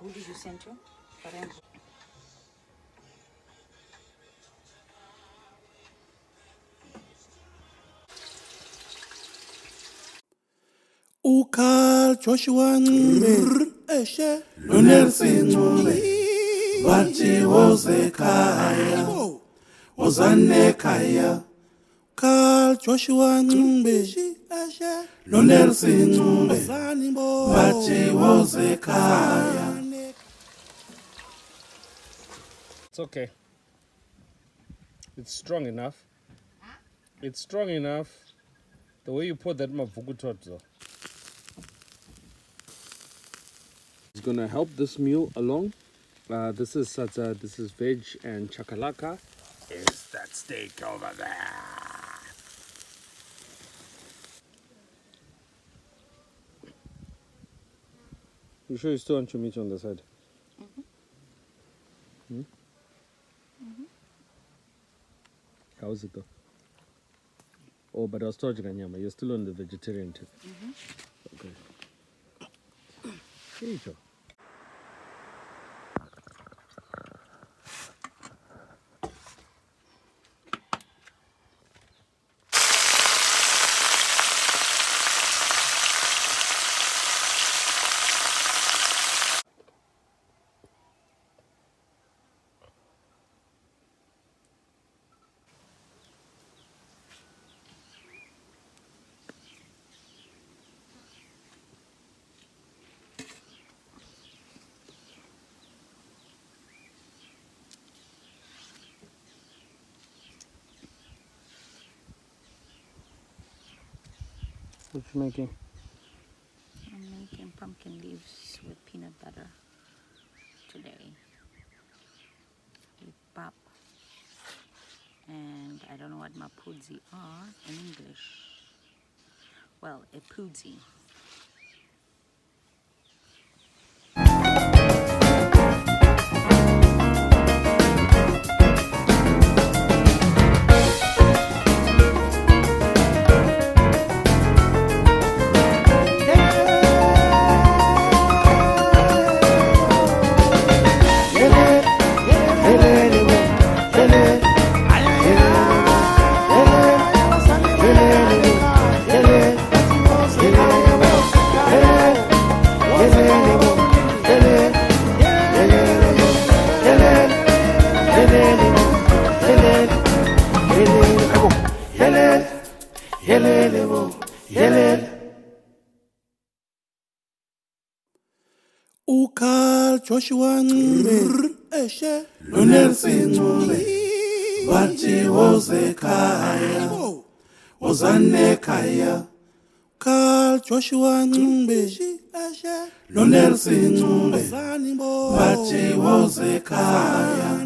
Who did you send to? Carl Joshua Eshe Nelsy Bathi wozekhaya wozane khaya Carl Joshua Eshe Nelsy Bathi wozekhaya. It's okay. It's strong enough. It's strong enough. The way you put that mavukutodzo. It's gonna help this meal along. This is satsa, this is veg and chakalaka. Is that steak over there? You sure you still want your meat on the side? How is it though? Oh, but I was talking nyama. You're still on the vegetarian tip. Okay. Here you go. What you making? I'm making pumpkin leaves with peanut butter today. With pap. And I don't know what mapudzi are in English. Well, a pudzi. Carl Joshua Eshe Nelsy Bathi wozekhaya wozane khaya Carl Joshua Eshe Nelsy Bathi wozekhaya.